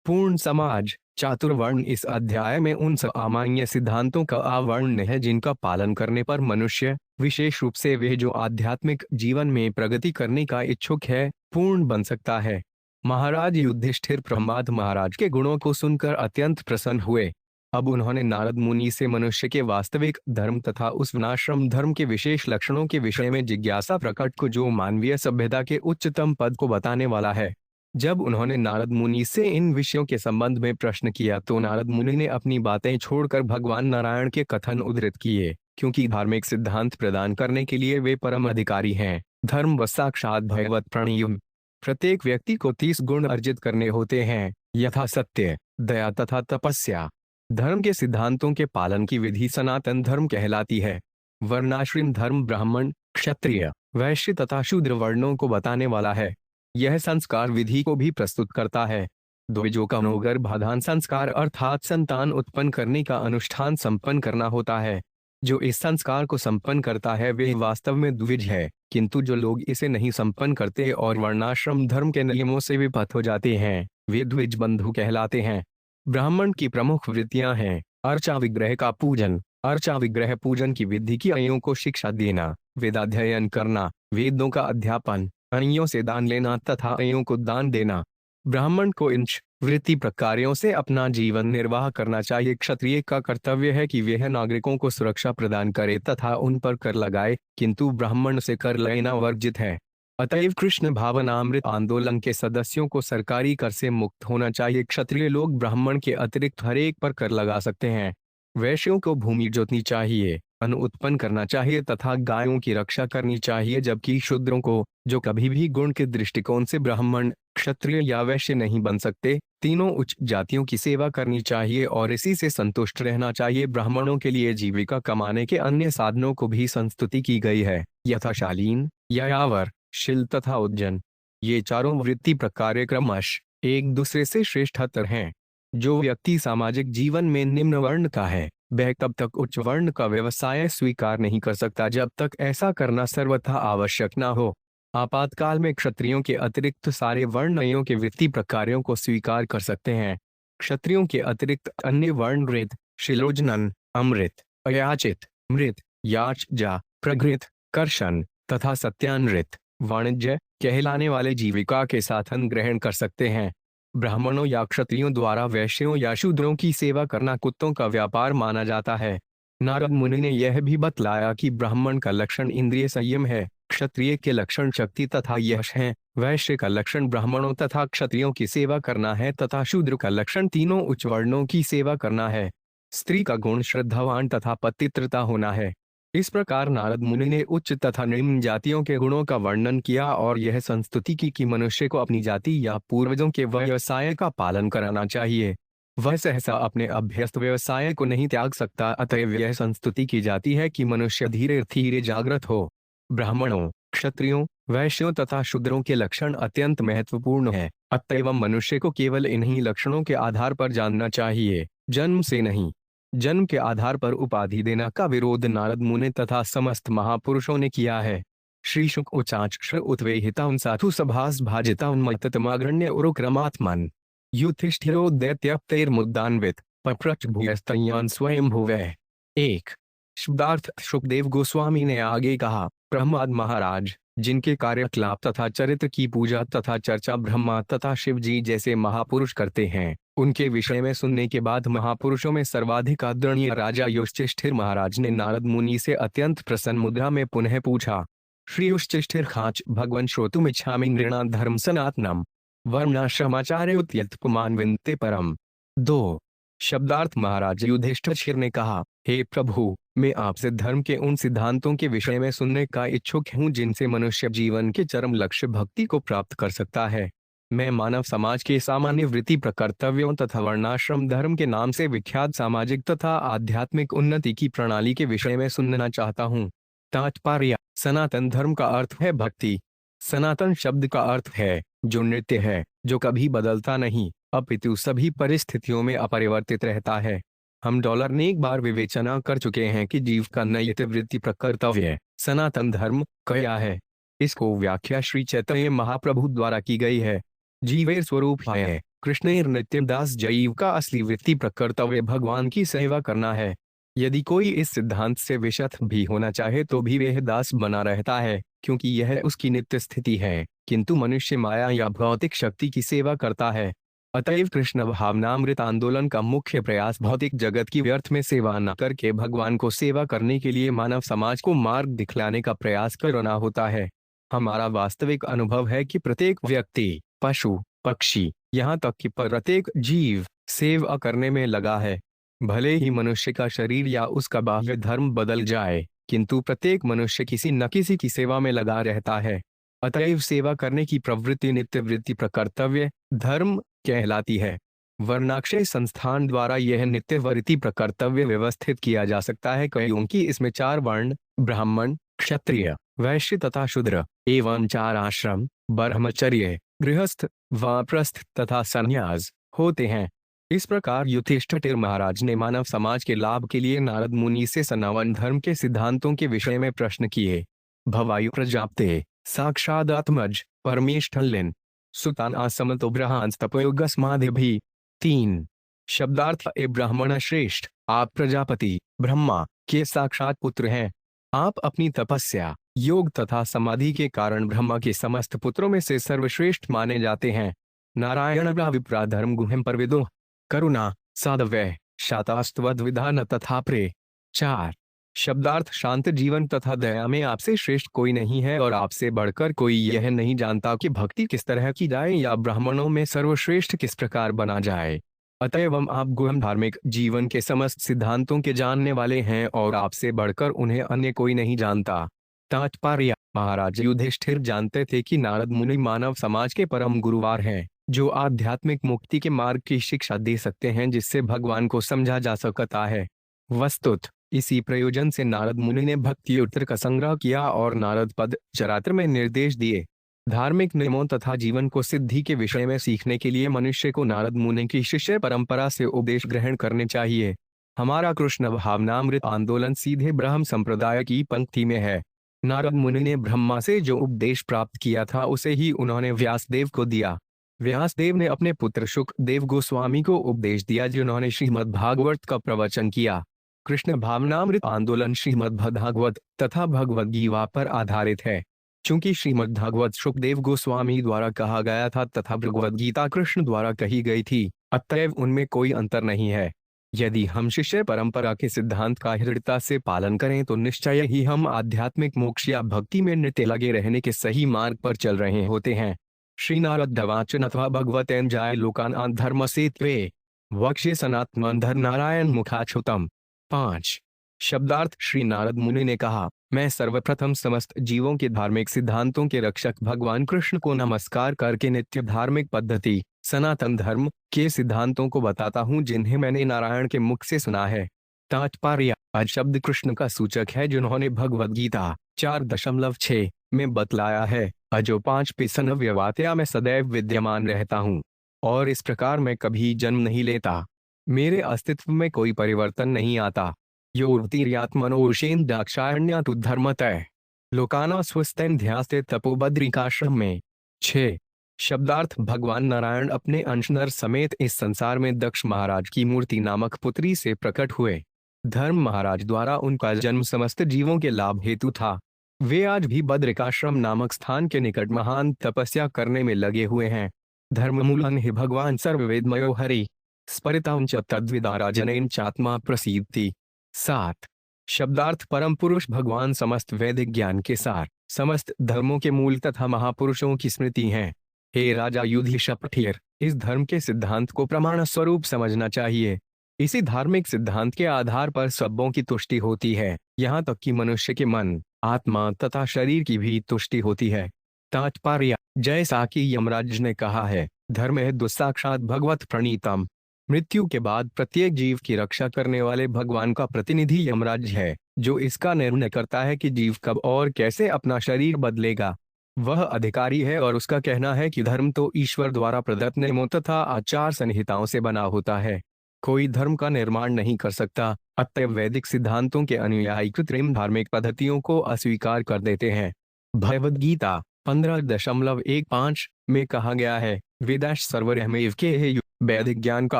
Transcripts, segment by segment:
पूर्ण समाज चातुर्वर्ण इस अध्याय में उन सामान्य सिद्धांतों का आवरण है जिनका पालन करने पर मनुष्य, विशेष रूप से वे जो आध्यात्मिक जीवन में प्रगति करने का इच्छुक है, पूर्ण बन सकता है। महाराज युधिष्ठिर प्रहलाद महाराज के गुणों को सुनकर अत्यंत प्रसन्न हुए। अब उन्होंने नारद मुनि से मनुष्य के वास्तविक धर्म तथा उस वर्णाश्रम धर्म के विशेष लक्षणों के विषय में जिज्ञासा प्रकट को जो मानवीय सभ्यता के उच्चतम पद को बताने वाला है। जब उन्होंने नारद मुनि से इन विषयों के संबंध में प्रश्न किया तो नारद मुनि ने अपनी बातें छोड़कर भगवान नारायण के कथन उद्धृत किए, क्योंकि धार्मिक सिद्धांत प्रदान करने के लिए वे परम अधिकारी हैं। धर्म व साक्षात भगवत प्रणयम। प्रत्येक व्यक्ति को 30 गुण अर्जित करने होते हैं, यथा सत्य, दया तथा तपस्या। धर्म के सिद्धांतों के पालन की विधि सनातन धर्म कहलाती है। वर्णाश्रम धर्म ब्राह्मण, क्षत्रिय, वैश्य तथा शूद्र वर्णों को बताने वाला है। यह संस्कार विधि को भी प्रस्तुत करता है। द्विजों का गर्भाधान संस्कार अर्थात संतान उत्पन्न करने का अनुष्ठान संपन्न करना होता है। जो इस संस्कार को संपन्न करता है वे वास्तव में द्विज है, किंतु जो लोग इसे नहीं संपन्न करते और वर्णाश्रम धर्म के नियमों से विपथ हो जाते हैं, वे द्विज बंधु कहलाते हैं। ब्राह्मण की प्रमुख वृत्तियां हैं अर्चा विग्रह का पूजन, अर्चा विग्रह पूजन की विधि की अयों को शिक्षा देना, वेदाध्ययन करना, वेदों का अध्यापन, अयों से दान लेना तथा अयों को दान देना। ब्राह्मण को इन वृत्ति प्रकारों से अपना जीवन निर्वाह करना चाहिए। क्षत्रिय का कर्तव्य है कि वह नागरिकों को सुरक्षा प्रदान करे तथा उन पर कर लगाए, किंतु ब्राह्मण से कर लेना वर्जित है। अतएव कृष्ण भावनामृत आंदोलन के सदस्यों को सरकारी कर से मुक्त होना चाहिए। क्षत्रिय लोग ब्राह्मण के अतिरिक्त हर एक पर कर लगा सकते हैं। वैश्यों को भूमि जोतनी चाहिए, अन्न उत्पन्न करना चाहिए तथा गायों की रक्षा करनी चाहिए, जबकि शूद्रों को, जो कभी भी गुण के दृष्टिकोण से ब्राह्मण, क्षत्रिय या वैश्य नहीं बन सकते, तीनों उच्च जातियों की सेवा करनी चाहिए और इसी से संतुष्ट रहना चाहिए। ब्राह्मणों के लिए जीविका कमाने के अन्य साधनों को भी संस्तुति की गई है, यथा शालीन, यायावर, शिल तथा उज्जन। ये चारों वृत्ति प्रकार क्रमश एक दूसरे से श्रेष्ठतर हैं। जो व्यक्ति सामाजिक जीवन में निम्न वर्ण का है, वह तब तक उच्च वर्ण का व्यवसाय स्वीकार नहीं कर सकता जब तक ऐसा करना सर्वथा आवश्यक न हो। आपातकाल में क्षत्रियों के अतिरिक्त सारे वर्णों के वृत्ति प्रकारों को स्वीकार कर सकते हैं। क्षत्रियों के अतिरिक्त अन्य वर्ण ऋत, शिलोजनन, अमृत, अयाचित, मृत, याचजा, प्रघृत, कर्षण तथा सत्यानृत वाणिज्य कहलाने वाले जीविका के साधन ग्रहण कर सकते हैं। ब्राह्मणों या क्षत्रियों द्वारा वैश्यों या शूद्रों की सेवा करना कुत्तों का व्यापार माना जाता है। नारद मुनि ने यह भी बतलाया कि ब्राह्मण का लक्षण इंद्रिय संयम है, क्षत्रिय के लक्षण शक्ति तथा यश है, वैश्य का लक्षण ब्राह्मणों तथा क्षत्रियों की सेवा करना है तथा शूद्र का लक्षण तीनों उच्च वर्णों की सेवा करना है। स्त्री का गुण श्रद्धावान तथा पतित्रता होना है। इस प्रकार नारद मुनि ने उच्च तथा निम्न जातियों के गुणों का वर्णन किया और यह संस्तुति की कि मनुष्य को अपनी जाति या पूर्वजों के व्यवसाय का पालन कराना चाहिए। वह सहसा अपने अभ्यस्त व्यवसाय को नहीं त्याग सकता, अतएव यह संस्तुति की जाती है कि मनुष्य धीरे धीरे जागृत हो। ब्राह्मणों, क्षत्रियों, वैश्यों तथा शूद्रों के लक्षण अत्यंत महत्वपूर्ण है, अतएव मनुष्य को केवल इन्हीं लक्षणों के आधार पर जानना चाहिए, जन्म से नहीं। जन्म के आधार पर उपाधि देना का विरोध नारद मुनि तथा समस्त महापुरुषों ने किया है। श्री शुक उचाक्ष उत्वेहिता साधु सभास भाजिता उन्मत्तमाग्रण्य उरुक्रमात्मन युधिष्ठिरो दैत्यप्तैर्मुद्दान्वित पप्रच भूयस्तयान स्वयं भुवः। एक शब्दार्थ शुकदेव गोस्वामी ने आगे कहा, प्रहलाद महाराज, जिनके कार्यकलाप तथा चरित्र की पूजा तथा चर्चा ब्रह्मा तथा शिव जी जैसे महापुरुष करते हैं, उनके विषय में सुनने के बाद महापुरुषों में सर्वाधिक आदरणीय राजा युधिष्ठिर महाराज ने नारद मुनि से अत्यंत प्रसन्न मुद्रा में पुनः पूछा, श्री युधिष्ठिर खाच भगवन् श्रोतुमिच्छामि नृणां धर्म सनातनम वर्णाश्रमाचार्य उत्यत्पमान विनते परम। 2 शब्दार्थ महाराज युधिष्ठिर ने कहा, हे प्रभु, मैं आपसे धर्म के उन सिद्धांतों के विषय में सुनने का इच्छुक हूँ जिनसे मनुष्य जीवन के चरम लक्ष्य भक्ति को प्राप्त कर सकता है। मैं मानव समाज के सामान्य वृत्ति प्रकर्तव्यों तथा वर्णाश्रम धर्म के नाम से विख्यात सामाजिक तथा आध्यात्मिक उन्नति की प्रणाली के विषय में सुनना चाहता हूँ। तात्पर्य, सनातन धर्म का अर्थ है भक्ति। सनातन शब्द का अर्थ है जो नित्य है, जो कभी बदलता नहीं, अपितु सभी परिस्थितियों में अपरिवर्तित रहता है। हम डॉलर ने एक बार विवेचना कर चुके हैं कि जीव का नैतिक वृत्ति प्रकर्तव्य सनातन धर्म क्या है। इसको व्याख्या श्री चैतन्य महाप्रभु द्वारा की गई है। जीवेर स्वरूप है, कृष्णेर नित्यम दास जीव का असली वृत्ति प्रकर्तव्य भगवान की सेवा करना है। यदि कोई इस सिद्धांत से विशत भी होना चाहे तो भी वह दास बना रहता है, क्योंकि यह उसकी नित्य स्थिति है, किंतु मनुष्य माया या भौतिक शक्ति की सेवा करता है। अतएव कृष्ण भावनामृत आंदोलन का मुख्य प्रयास भौतिक जगत की व्यर्थ में सेवा न करके भगवान को सेवा करने के लिए मानव समाज को मार्ग दिखलाने का प्रयास करना होता है। हमारा वास्तविक अनुभव है कि प्रत्येक व्यक्ति, पशु, पक्षी, यहाँ तक कि प्रत्येक जीव सेवा करने में लगा है। भले ही मनुष्य का शरीर या उसका बाह्य धर्म बदल जाए, किंतु प्रत्येक मनुष्य किसी न किसी की सेवा में लगा रहता है। अतएव सेवा करने की प्रवृत्ति नित्य वृत्ति प्रकर्तव्य धर्म कहलाती है। वर्णाक्षय संस्थान द्वारा यह नित्य वृत्ति प्रकर्तव्य व्यवस्थित किया जा सकता है, क्योंकि इसमें 4 वर्ण ब्राह्मण, क्षत्रिय, वैश्य तथा शूद्र एवं 4 आश्रम ब्रह्मचर्य, गृहस्थ, वानप्रस्थ तथा संन्यास होते हैं। इस प्रकार युधिष्ठिर महाराज ने मानव समाज के लाभ के लिए नारद मुनि से सनातन धर्म के सिद्धांतों के विषय में प्रश्न किए। भवायु प्रजापते साक्षादात्मज परमेष्ठलिन सुतान आसमतो ब्रहांस तपोयोगस्मादिभि। 3 शब्दार्थ ए ब्राह्मण श्रेष्ठ, आप प्रजापति ब्रह्मा के साक्षात पुत्र हैं। आप अपनी तपस्या, योग तथा समाधि के कारण ब्रह्मा के समस्त पुत्रों में से सर्वश्रेष्ठ माने जाते हैं। नारायण विप्रा धर्म गुहम परविदो करुणा साधव्य शातास्तवद विधान तथा प्रे। 4 शब्दार्थ शांत जीवन तथा दया में आपसे श्रेष्ठ कोई नहीं है और आपसे बढ़कर कोई यह नहीं जानता कि भक्ति किस तरह की जाए या ब्राह्मणों में सर्वश्रेष्ठ किस प्रकार बना जाए। अतएव आप गुहम धार्मिक जीवन के समस्त सिद्धांतों के जानने वाले हैं और आपसे बढ़कर उन्हें अन्य कोई नहीं जानता। तात्पर्य, महाराज युधिष्ठिर जानते थे कि नारद मुनि मानव समाज के परम गुरुवार हैं, जो आध्यात्मिक मुक्ति के मार्ग की शिक्षा दे सकते हैं, जिससे भगवान को समझा जा सकता है। वस्तुत इसी प्रयोजन से नारद मुनि ने भक्ति उत्तर का संग्रह किया और नारद पद चरात्र में निर्देश दिए। धार्मिक नियमों तथा जीवन को सिद्धि के विषय में सीखने के लिए मनुष्य को नारद मुनि की शिष्य परंपरा से उपदेश ग्रहण करने चाहिए। हमारा कृष्ण भावनामृत आंदोलन सीधे ब्रह्म संप्रदाय की पंक्ति में है। नारद मुनि ने ब्रह्मा से जो उपदेश प्राप्त किया था उसे ही उन्होंने व्यासदेव को दिया। व्यासदेव ने अपने पुत्र शुकदेव गोस्वामी को उपदेश दिया, जिन्होंने श्रीमद् भागवत का प्रवचन किया। कृष्ण भावनामृत आंदोलन श्रीमद् भागवत तथा भगवद गीता पर आधारित है। चूंकि श्रीमद् भागवत शुकदेव गोस्वामी द्वारा कहा गया था तथा भगवद गीता कृष्ण द्वारा कही गई थी, अतएव उनमें कोई अंतर नहीं है। यदि हम शिष्य परंपरा के सिद्धांत का दृढ़ता से पालन करें तो निश्चय ही हम आध्यात्मिक मोक्ष या भक्ति में नित्य लगे रहने के सही मार्ग पर चल रहे होते हैं। श्री नारद वाचन अथवा भगवतेन जाय लोकान धर्म से त्वे वक्ष्ये सनातन धर नारायण मुखाच्छुतम। 5 शब्दार्थ, श्री नारद मुनि ने कहा, मैं सर्वप्रथम समस्त जीवों के धार्मिक सिद्धांतों के रक्षक भगवान कृष्ण को नमस्कार करके नित्य धार्मिक पद्धति सनातन धर्म के सिद्धांतों को बताता हूँ, जिन्हें मैंने नारायण के मुख से सुना है। तात्पर्य, अज शब्द कृष्ण का सूचक है, जिन्होंने भगवद गीता 4.6 में बतलाया है, अजो 5 पिसन व्यवात्या में सदैव विद्यमान रहता हूँ और इस प्रकार मैं कभी जन्म नहीं लेता। मेरे अस्तित्व में कोई परिवर्तन नहीं आता। योर्तिर्यात्मनोषेन दाक्षायण्यातु धर्मतः लोकाना स्वस्थैन ध्यास्ते तपोबद्रिकाश्रम में। 6 शब्दार्थ, भगवान नारायण अपने अंशनर समेत इस संसार में दक्ष महाराज की मूर्ति नामक पुत्री से प्रकट हुए। धर्म महाराज द्वारा उनका जन्म समस्त जीवों के लाभ हेतु था। वे आज भी बद्रिकाश्रम नामक स्थान के निकट महान तपस्या करने में लगे हुए हैं। धर्ममूलन ही भगवान सर्ववेदमयो हरि स्परितां च तद्विदाराजनेन चात्मा प्रसीदति। 7 शब्दार्थ, परम पुरुष भगवान समस्त वैदिक ज्ञान के सार, समस्त धर्मों के मूल तथा महापुरुषों की स्मृति हैं। हे राजा युधिष्ठिर, इस धर्म के सिद्धांत को प्रमाण स्वरूप समझना चाहिए। इसी धार्मिक सिद्धांत के आधार पर सबों की तुष्टि होती है, यहाँ तक कि मनुष्य के मन, आत्मा तथा शरीर की भी तुष्टि होती है। तात्पर्य, जैसा कि यमराज ने कहा है, धर्म है दुस्साक्षात भगवत प्रणीतम। मृत्यु के बाद प्रत्येक जीव की रक्षा करने वाले भगवान का प्रतिनिधि यमराज है, जो इसका निर्णय करता है कि जीव कब और कैसे अपना शरीर बदलेगा। वह अधिकारी है और उसका कहना है कि धर्म तो ईश्वर द्वारा प्रदत्त नियमों तथा आचार संहिताओं से बना होता है, कोई धर्म का निर्माण नहीं कर सकता। अतएव वैदिक सिद्धांतों के अनुयायी कृत्रिम धार्मिक पद्धतियों को अस्वीकार कर देते हैं। भगवद गीता 15.15 में कहा गया है, वेदाश सर्वरहमेव के है। वैदिक ज्ञान का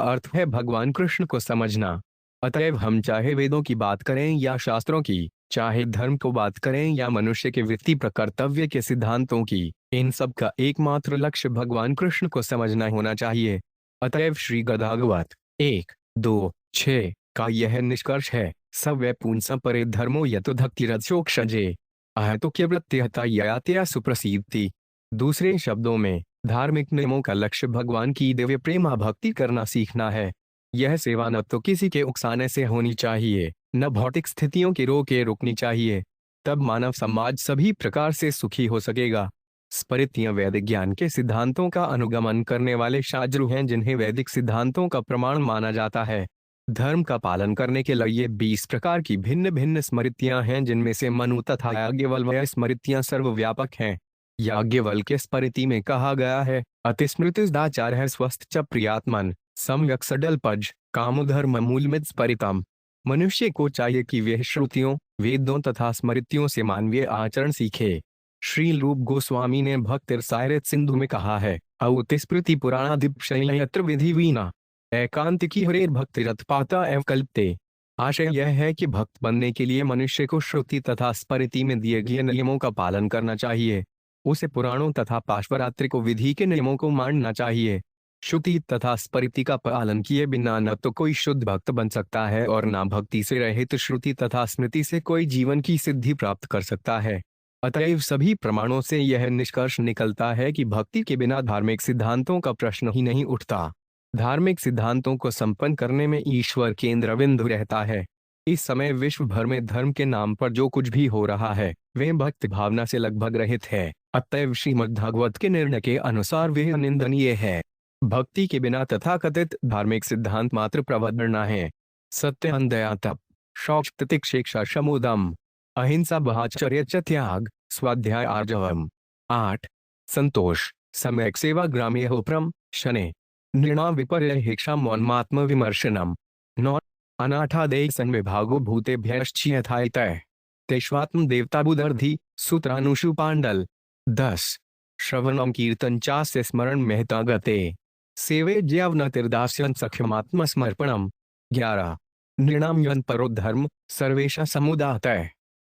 अर्थ है भगवान कृष्ण को समझना। अतएव हम चाहे वेदों की बात करें या शास्त्रों की, चाहे धर्म को बात करें या मनुष्य के वृत्ति प्रकर्तव्य के सिद्धांतों की, इन सब का एकमात्र लक्ष्य भगवान कृष्ण को समझना होना चाहिए। अतएव श्री गदागवत 1-2-6 का यह निष्कर्ष है, सव्य पुंस परे धर्मो यतो धक्तिरक्षोक्षजे अहतुक्य वृत्तिहता ययातया सुप्रसिद्धि। दूसरे शब्दों में, धार्मिक नियमों का लक्ष्य भगवान की दिव्य प्रेमा भक्ति करना सीखना है। यह सेवा न तो किसी के उकसाने से होनी चाहिए, न भौतिक स्थितियों के रोके रुकनी चाहिए। तब मानव समाज सभी प्रकार से सुखी हो सकेगा। स्मृतियां वैदिक ज्ञान के सिद्धांतों का अनुगमन करने वाले शास्त्र हैं, जिन्हें वैदिक सिद्धांतों का प्रमाण माना जाता है। धर्म का पालन करने के लिए 20 प्रकार की भिन्न भिन्न स्मृतियां हैं, जिनमें से मनु तथा याज्ञवल्क्य स्मृतियां सर्वव्यापक हैं। याज्ञवल्क्य स्मृति में कहा गया है, अतिस्मृतिसदाचार है स्वस्थ च प्रियात्मन सम्यक सडलपज कामोधर्म मूलमित स्परितम। मनुष्य को चाहिए कि वह श्रुतियों, वेदों तथा स्मृतियों से मानवीय आचरण सीखे। श्री रूप गोस्वामी ने भक्त रसायत सिंधु में कहा है, औतिस्मृति पुराणादिप शैलयत्र विधि वीना एकांत की हरेर भक्ति रथपाता एवं कल्पते। आशय यह है कि भक्त बनने के लिए मनुष्य को श्रुति तथा स्मृति में दिए गए नियमों का पालन करना चाहिए। उसे पुराणों तथा पार्श्वरात्रिक विधि के नियमों को मानना चाहिए। श्रुति तथा स्मृति का पालन किए बिना न तो कोई शुद्ध भक्त बन सकता है और न भक्ति से रहित श्रुति तथा स्मृति से कोई जीवन की सिद्धि प्राप्त कर सकता है। अतएव सभी प्रमाणों से यह निष्कर्ष निकलता है कि भक्ति के बिना धार्मिक सिद्धांतों का प्रश्न ही नहीं उठता। धार्मिक सिद्धांतों को संपन्न करने में ईश्वर केंद्र बिंदु रहता है। इस समय विश्व भर में धर्म के नाम पर जो कुछ भी हो रहा है, वे भक्ति भावना से लगभग रहित है। अतएव श्रीमद्भागवत के निर्णय के अनुसार वह निंदनीय है। भक्ति के बिना तथाकथित धार्मिक सिद्धांत मात्र प्रवदना है। सत्य, दया, तप, शौच, तितिक्षा, शमोदम, अहिंसा, ब्रह्मचर्य च त्याग, स्वाध्याय, आर्जवम। 8 संतोष, सम्यक सेवा, ग्राम्योपरम, शने, नृणाम विपर्य, हिक्षा, मौनमात्म विमर्शनम। 9 अनाठादेय संविभागो भूतेभ्यश्चियथायतः तेष्वात्म देवताबुदर्धि सूत्रानुषु पांडल। 10 श्रवणम कीर्तन चास्य स्मरण महता गते सेवे ज्यावन तिरदास्यन सख्यमात्म समर्पणम। 11 नृणाम यन परो धर्म सर्वेशा समुदातः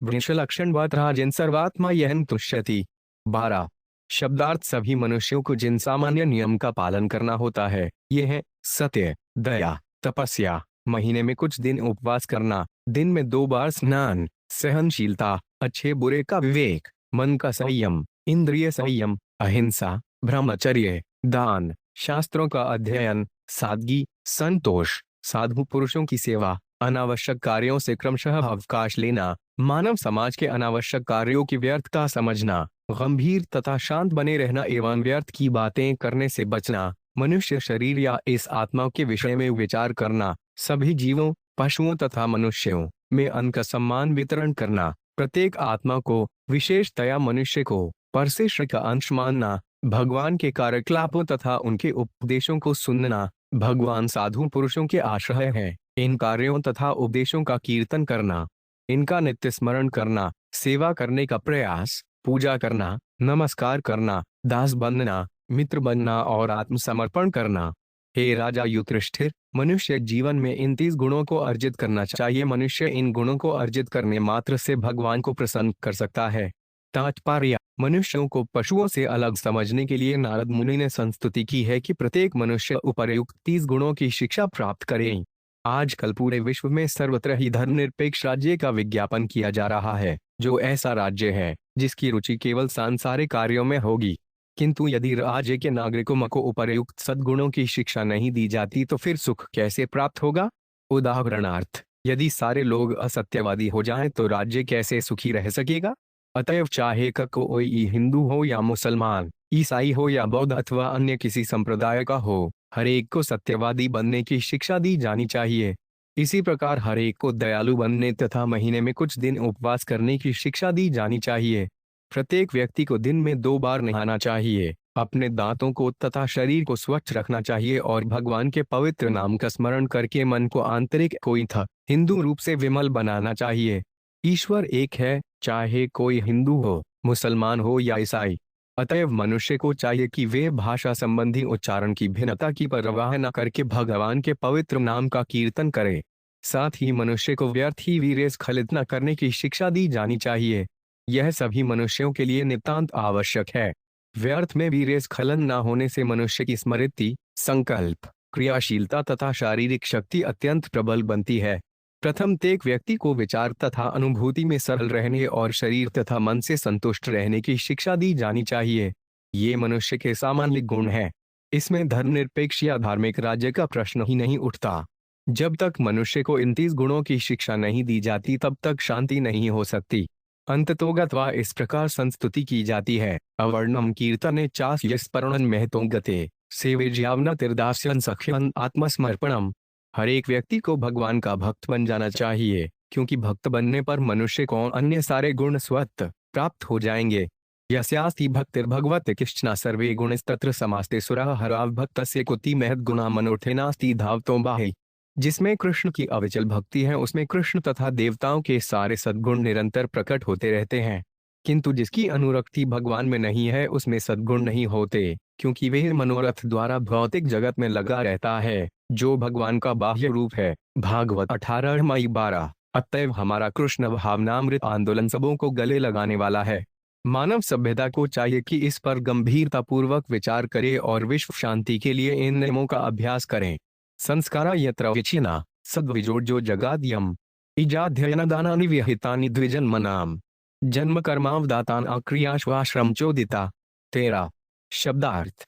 वृषलक्षण वत राजन सर्वात्मा यहन तुष्यति। 12 शब्दार्थ, सभी मनुष्यों को जिन सामान्य नियम का पालन करना होता है, ये है सत्य, दया, तपस्या, महीने में कुछ दिन उपवास करना, दिन में 2 बार स्नान, सहनशीलता, अच्छे बुरे का विवेक, मन का संयम, इंद्रिय संयम, अहिंसा, ब्रह्मचर्य, दान, शास्त्रों का अध्ययन, सादगी, संतोष, साधु पुरुषों की सेवा, अनावश्यक कार्यों से क्रमशः अवकाश लेना, मानव समाज के अनावश्यक कार्यों की व्यर्थता समझना, गंभीर तथा शांत बने रहना एवं व्यर्थ की बातें करने से बचना, मनुष्य शरीर या इस आत्मा के विषय में विचार करना, सभी जीवों, पशुओं तथा मनुष्यों में अन्न का सम्मान वितरण करना, प्रत्येक आत्मा को, विशेषतया मनुष्य को, परमेश्वर का अंश मानना, भगवान के कार्यकलापों तथा उनके उपदेशों को सुनना, भगवान साधु पुरुषों के आश्रय है, इन कार्यों तथा उपदेशों का कीर्तन करना, इनका नित्य स्मरण करना, सेवा करने का प्रयास, पूजा करना, नमस्कार करना, दास बनना, मित्र बनना और आत्मसमर्पण करना। हे राजा युधिष्ठिर, मनुष्य जीवन में इन 30 गुणों को अर्जित करना चाहिए। मनुष्य इन गुणों को अर्जित करने मात्र से भगवान को प्रसन्न कर सकता है। तात्पर्य, मनुष्यों को पशुओं से अलग समझने के लिए नारद मुनि ने संस्तुति की है कि प्रत्येक मनुष्य उपर्युक्त 30 गुणों की शिक्षा प्राप्त करे। आजकल पूरे विश्व में सर्वत्र ही धर्मनिरपेक्ष राज्य का विज्ञापन किया जा रहा है, जो ऐसा राज्य है जिसकी रुचि केवल सांसारिक कार्यों में होगी। किंतु यदि राज्य के नागरिकों को उपर्युक्त सद्गुणों की शिक्षा नहीं दी जाती तो फिर सुख कैसे प्राप्त होगा? उदाहरणार्थ, यदि सारे लोग असत्यवादी हो जाएं तो राज्य कैसे सुखी रह सकेगा? अतएव चाहे कोई हिंदू हो या मुसलमान, ईसाई हो या बौद्ध अथवा अन्य किसी संप्रदाय का हो, हर एक को सत्यवादी बनने की शिक्षा दी जानी चाहिए। इसी प्रकार हर एक को दयालु बनने तथा महीने में कुछ दिन उपवास करने की शिक्षा दी जानी चाहिए। प्रत्येक व्यक्ति को दिन में 2 बार नहाना चाहिए, अपने दांतों को तथा शरीर को स्वच्छ रखना चाहिए और भगवान के पवित्र नाम का स्मरण करके मन को आंतरिक कोई हिंदू रूप से विमल बनाना चाहिए। ईश्वर एक है, चाहे कोई हिंदू हो, मुसलमान हो या ईसाई। अतएव मनुष्य को चाहिए कि वे भाषा संबंधी उच्चारण की भिन्नता की परवाह न करके भगवान के पवित्र नाम का कीर्तन करे। साथ ही मनुष्य को व्यर्थ ही वीर्य स्खलित न करने की शिक्षा दी जानी चाहिए। यह सभी मनुष्यों के लिए नितांत आवश्यक है। व्यर्थ में वीर्य स्खलन न होने से मनुष्य की स्मृति, संकल्प, क्रियाशीलता तथा शारीरिक शक्ति अत्यंत प्रबल बनती है। प्रथमतः व्यक्ति को विचार तथा अनुभूति में सरल रहने और शरीर तथा मन से संतुष्ट रहने की शिक्षा दी जानी चाहिए। ये मनुष्य के सामान्य गुण हैं। इसमें धर्मनिरपेक्ष या धार्मिक राज्य का प्रश्न ही नहीं उठता। जब तक मनुष्य को इन 30 गुणों की शिक्षा नहीं दी जाती तब तक शांति नहीं हो सकती। अंततोगत्वा इस प्रकार संस्तुति की जाती है। अवर्णम कीर्तने चास्यस्पर्णन महतो गते सेवेज्यावना तिरदास्यन सख्यन आत्मसमर्पणम। हर एक व्यक्ति को भगवान का भक्त बन जाना चाहिए, क्योंकि भक्त बनने पर मनुष्य को अन्य सारे गुण स्वतः प्राप्त हो जाएंगे। यस्यास्ति भक्तिर्भगवत् किश्चन सर्वे गुणस्तत्र समास्ते सुरः हराव भक्तस्य कुति महत् गुणा मनोर्थेनास्ति धावतो बाहि। जिसमें कृष्ण की अविचल भक्ति है उसमें कृष्ण तथा देवताओं के सारे सद्गुण निरंतर प्रकट होते रहते हैं, किंतु जिसकी अनुरक्ति भगवान में नहीं है उसमें सद्गुण नहीं होते, क्योंकि वह मनोरथ द्वारा भौतिक जगत में लगा रहता है जो भगवान का बाह्य रूप है। भागवत 18:12। अतएव हमारा कृष्ण भावनामृत आंदोलन सबों को गले लगाने वाला है। मानव सभ्यता को चाहिए कि इस पर गंभीरता पूर्वक विचार करे और विश्व शांति के लिए इन नियमों का अभ्यास करें। संस्कारा यत्र विचिना सद्विजोर्जो जगाद्यम इजाध्ययन दानानि विहितानि द्विजन्मनाम जन्म कर्मावदातान अक्रियाश्वाश्रम चोदिता। 13। शब्दार्थ।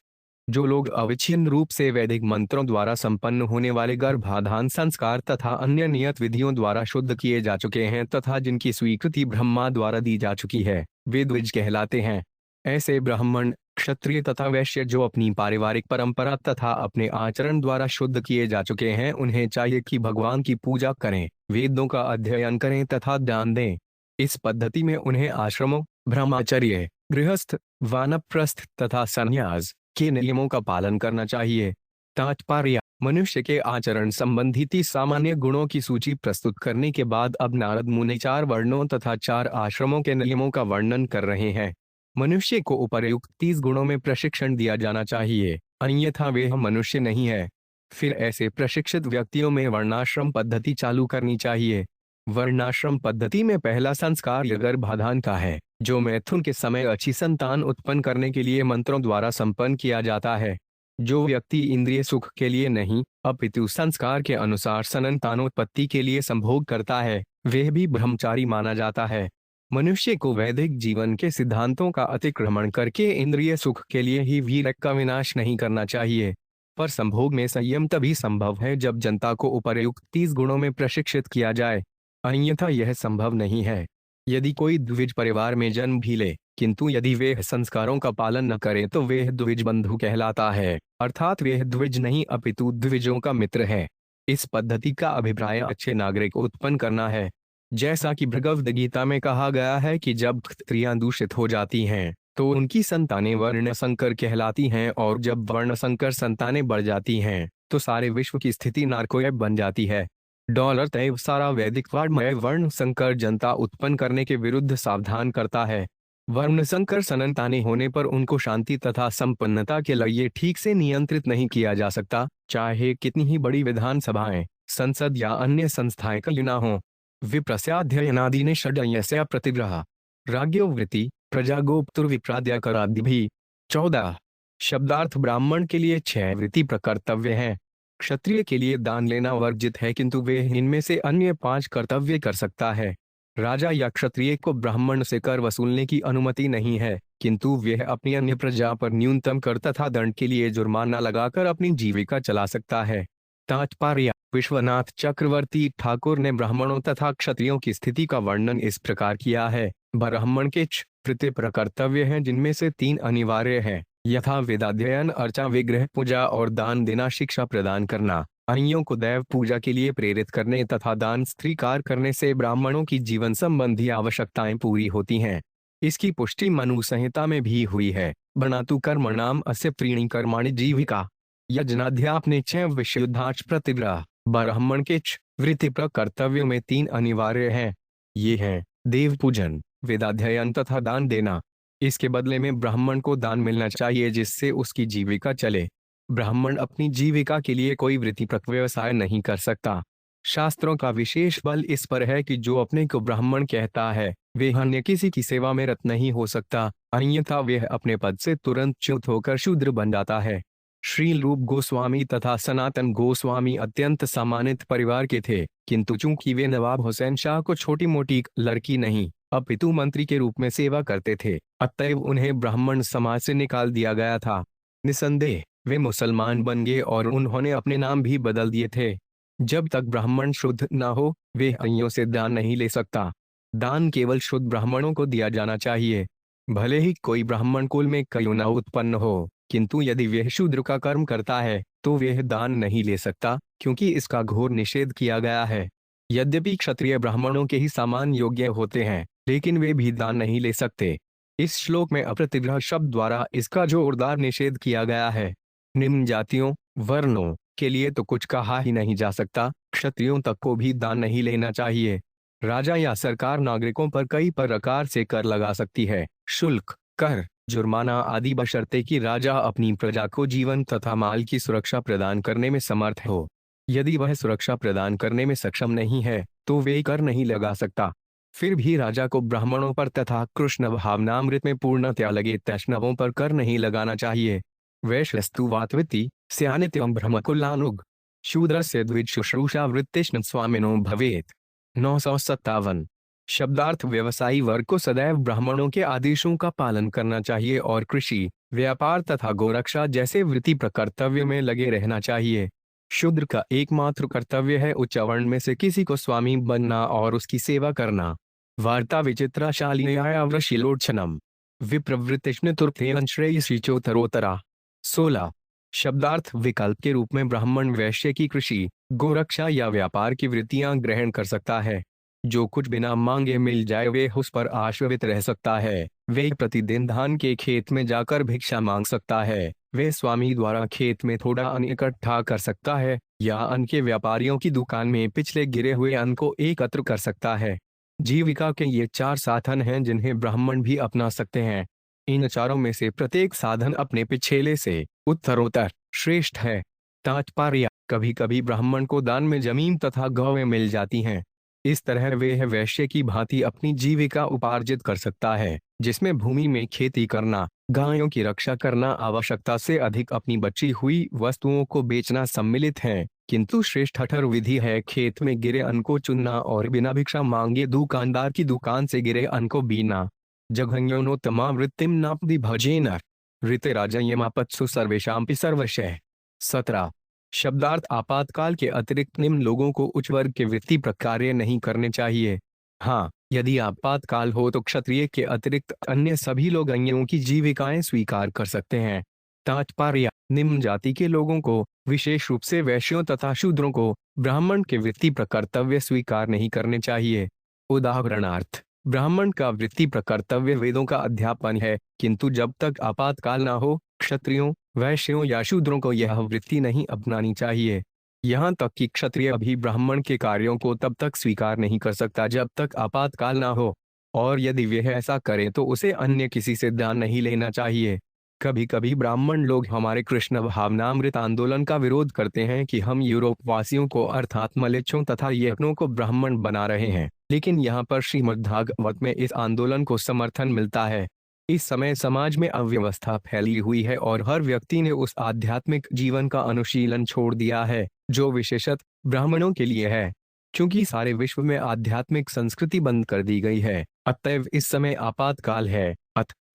जो लोग अविच्छिन्न रूप से वैदिक मंत्रों द्वारा संपन्न होने वाले गर्भाधान संस्कार तथा अन्य नियत विधियों द्वारा शुद्ध किए जा चुके हैं तथा जिनकी स्वीकृति ब्रह्मा द्वारा दी जा चुकी है, वे द्विज कहलाते हैं। ऐसे ब्राह्मण, क्षत्रिय तथा वैश्य जो अपनी पारिवारिक परंपरा तथा अपने आचरण द्वारा शुद्ध किए जा चुके हैं, उन्हें चाहिए कि भगवान की पूजा करें, वेदों का अध्ययन करें तथा दान दें। इस पद्धति में उन्हें आश्रमों, ब्रह्मचर्य, गृहस्थ, वानप्रस्थ तथा संन्यास के नियमों का पालन करना चाहिए। तात्पर्य। मनुष्य के आचरण संबंधी 30 सामान्य गुणों की सूची प्रस्तुत करने के बाद अब नारद मुनि 4 वर्णों तथा 4 आश्रमों के नियमों का वर्णन कर रहे हैं। मनुष्य को उपर्युक्त 30 गुणों में प्रशिक्षण दिया जाना चाहिए, अन्यथा वह मनुष्य नहीं है। फिर ऐसे प्रशिक्षित व्यक्तियों में वर्णाश्रम पद्धति चालू करनी चाहिए। वर्णाश्रम पद्धति में पहला संस्कार गर्भाधान का है, जो मैथुन के समय अच्छी संतान उत्पन्न करने के लिए मंत्रों द्वारा संपन्न किया जाता है। जो व्यक्ति इंद्रिय सुख के लिए नहीं अपितु संस्कार के अनुसार संतानोत्पत्ति के लिए संभोग करता है, वह भी ब्रह्मचारी माना जाता है। मनुष्य को वैदिक जीवन के सिद्धांतों का अतिक्रमण करके इंद्रिय सुख के लिए ही वीर्य का विनाश नहीं करना चाहिए। पर संभोग में संयम तभी संभव है जब जनता को उपर्युक्त 30 गुणों में प्रशिक्षित किया जाए, अन्यथा यह संभव नहीं है। यदि कोई द्विज परिवार में जन्म भी ले, किंतु यदि वे संस्कारों का पालन न करे तो वह द्विज बंधु कहलाता है, अर्थात वह द्विज नहीं अपितु द्विजों का मित्र है। इस पद्धति का अभिप्राय अच्छे नागरिक उत्पन्न करना है। जैसा कि भगवद गीता में कहा गया है कि जब स्त्रियां दूषित हो जाती हैं तो उनकी संतानें वर्ण संकर कहलाती हैं, और जब वर्ण संकर संतानें बढ़ जाती हैं तो सारे विश्व की स्थिति नारकोय बन जाती है। तैव सारा वैदिक वाड्मय वर्ण संकर जनता उत्पन्न करने के विरुद्ध सावधान करता है। वर्ण संकर संतानें होने पर उनको शांति तथा संपन्नता के लिए ठीक से नियंत्रित नहीं किया जा सकता, चाहे कितनी ही बड़ी विधानसभाएं, संसद या अन्य संस्थाएं क्यों न हो। विप्रस्याध्ययनादीने षड्यस्य प्रतिग्रह राज्ञोवृत्ति प्रजागोप्तुर्विप्राद्यकरादि भी। 14। शब्दार्थ। ब्राह्मण के लिए 6 वृत्ति प्रकर्तव्य हैं। क्षत्रिय के लिए दान लेना वर्जित है, किंतु वे इनमें से अन्य 5 कर्तव्य कर सकता है। राजा या क्षत्रिय को ब्राह्मण से कर वसूलने की अनुमति नहीं है, किंतु वह अपनी अन्य प्रजा पर न्यूनतम कर तथा दंड के लिए जुर्माना लगाकर अपनी जीविका चला सकता है। तात्पर्य। विश्वनाथ चक्रवर्ती ठाकुर ने ब्राह्मणों तथा क्षत्रियों की स्थिति का वर्णन इस प्रकार किया है। ब्राह्मण के 6 वृत्ति प्रकर्तव्य हैं, जिनमें से 3 अनिवार्य हैं, यथा वेदाध्ययन, अर्चा, विग्रह पूजा और दान देना, शिक्षा प्रदान करना, अन्यों को दैव पूजा के लिए प्रेरित करने तथा दान स्वीकार करने से ब्राह्मणों की जीवन संबंधी आवश्यकताएं पूरी होती हैं। इसकी पुष्टि मनु संहिता में भी हुई है। बनातु कर्मणाम अस्य त्रीणि कर्माणि जीविका। यज्ञाध्यापने 6 विशुद्धाच प्रतिग्रह। ब्राह्मण के 6 वृत्ति प्रकर्तव्यों में 3 अनिवार्य हैं। ये हैं देव पूजन, वेदाध्ययन तथा दान देना। इसके बदले में ब्राह्मण को दान मिलना चाहिए जिससे उसकी जीविका चले। ब्राह्मण अपनी जीविका के लिए कोई वृत्तिपरक व्यवसाय नहीं कर सकता। शास्त्रों का विशेष बल इस पर है कि जो अपने को ब्राह्मण कहता है वे अन्य किसी की सेवा में रत नहीं हो सकता, अन्यथा वह अपने पद से तुरंत च्युत होकर शूद्र बन जाता है। श्री रूप गोस्वामी तथा सनातन गोस्वामी अत्यंत सम्मानित परिवार के थे, किंतु चूंकि वे नवाब हुसैन शाह को छोटी मोटी लड़की नहीं अपितु मंत्री के रूप में सेवा करते थे, अतएव उन्हें ब्राह्मण समाज से निकाल दिया गया था। निसंदेह वे मुसलमान बन गए और उन्होंने अपने नाम भी बदल दिए थे। जब तक ब्राह्मण शुद्ध न हो वे अन्यों से दान नहीं ले सकता। दान केवल शुद्ध ब्राह्मणों को दिया जाना चाहिए। भले ही कोई ब्राह्मण कुल में क्यों न उत्पन्न हो, किंतु यदि वह शूद्र का कर्म करता है तो वह दान नहीं ले सकता, क्योंकि इसका घोर निषेध किया गया है। यद्यपि क्षत्रिय ब्राह्मणों के ही समान योग्य होते हैं, लेकिन वे भी दान नहीं ले सकते। इस श्लोक में अप्रतिग्रह शब्द द्वारा इसका जोरदार निषेध किया गया है। निम्न जातियों वर्णों के लिए तो कुछ कहा ही नहीं जा सकता, क्षत्रियों तक को भी दान नहीं लेना चाहिए। राजा या सरकार नागरिकों पर कई प्रकार से कर लगा सकती है, शुल्क, कर, जुर्माना आदि, बशर्ते कि राजा अपनी प्रजा को जीवन तथा माल की सुरक्षा प्रदान करने में समर्थ हो। यदि वह सुरक्षा प्रदान करने में सक्षम नहीं है तो वे कर नहीं लगा सकता। फिर भी राजा को ब्राह्मणों पर तथा कृष्ण भावनामृत में पूर्णतया लगे वैष्णवों पर कर नहीं लगाना चाहिए। वैश्यस्तु वात्विति स्यानित्यं ब्रह्मकुलानुग शूद्रस्य द्विज शुश्रूषा वृत्तिष्ण स्वामिनो भवेत्। 957। शब्दार्थ व्यवसायी वर्ग को सदैव ब्राह्मणों के आदेशों का पालन करना चाहिए और कृषि, व्यापार तथा गोरक्षा जैसे वृत्ति कर्तव्य में लगे रहना चाहिए। शूद्र का एकमात्र कर्तव्य है उच्च वर्ण में से किसी को स्वामी बनना और उसकी सेवा करना। वार्ता विचित्राशालीयावृशिलोचनम विप्रवृत्तिष्ण तुर्थेन श्रेयसीचोतरोतरा। 16। शब्दार्थ विकल्प के रूप में ब्राह्मण वैश्य की कृषि, गोरक्षा या व्यापार की वृत्तियां ग्रहण कर सकता है। जो कुछ बिना मांगे मिल जाए वे उस पर आश्रित रह सकता है। वे प्रतिदिन धान के खेत में जाकर भिक्षा मांग सकता है। वे स्वामी द्वारा खेत में थोड़ा अन्न इकट्ठा कर सकता है या अन्न के व्यापारियों की दुकान में पिछले गिरे हुए अन्न को एकत्र कर सकता है। जीविका के ये 4 साधन हैं जिन्हें ब्राह्मण भी अपना सकते हैं। इन चारों में से प्रत्येक साधन अपने पिछले से उत्तरोत्तर श्रेष्ठ है। तात्पर्य, कभी कभी ब्राह्मण को दान में जमीन तथा गौवें मिल जाती हैं। इस तरह वह वैश्य की भांति अपनी जीविका उपार्जित कर सकता है, जिसमें भूमि में खेती करना, गायों की रक्षा करना, आवश्यकता से अधिक अपनी बची हुई वस्तुओं को बेचना सम्मिलित है। किंतु श्रेष्ठ हठर विधि है खेत में गिरे अन्न को चुनना और बिना भिक्षा मांगे दुकानदार की दुकान से गिरे अन्न को बीना। जघन्योनोत्तमा वृत्तिम नापदि भजेन ऋतराजयमापत्सु सर्वेशांपि सर्वशः। 17। शब्दार्थ आपातकाल के अतिरिक्त निम्न लोगों को उच्च वर्ग के वृत्ति कार्य नहीं करने चाहिए। हाँ, यदि आपातकाल हो तो क्षत्रिय के अतिरिक्त अन्य सभी लोग अन्यों की जीविकाएं स्वीकार कर सकते हैं। तात्पर्य, निम्न जाति के लोगों को, विशेष रूप से वैश्यों तथा शूद्रों को, ब्राह्मण के वृत्ति कर्तव्य स्वीकार नहीं करने चाहिए। उदाहरणार्थ, ब्राह्मण का वृत्ति कर्तव्य वेदों का अध्यापन है, किंतु जब तक आपातकाल न हो क्षत्रियों, वैश्यों या शूद्रों को यह वृत्ति नहीं अपनानी चाहिए। यहाँ तक कि क्षत्रिय भी ब्राह्मण के कार्यों को तब तक स्वीकार नहीं कर सकता जब तक आपातकाल न हो, और यदि वह ऐसा करे तो उसे अन्य किसी से दान नहीं लेना चाहिए। कभी कभी ब्राह्मण लोग हमारे कृष्ण भावनामृत आंदोलन का विरोध करते हैं कि हम यूरोप वासियों को अर्थात मलेच्छों तथा यज्ञों को ब्राह्मण बना रहे हैं, लेकिन यहाँ पर श्रीमद्भागवत में इस आंदोलन को समर्थन मिलता है। इस समय समाज में अव्यवस्था फैली हुई है और हर व्यक्ति ने उस आध्यात्मिक जीवन का अनुशीलन छोड़ दिया है जो विशेषत ब्राह्मणों के लिए है। क्योंकि सारे विश्व में आध्यात्मिक संस्कृति बंद कर दी गई है, अतएव इस समय आपातकाल है।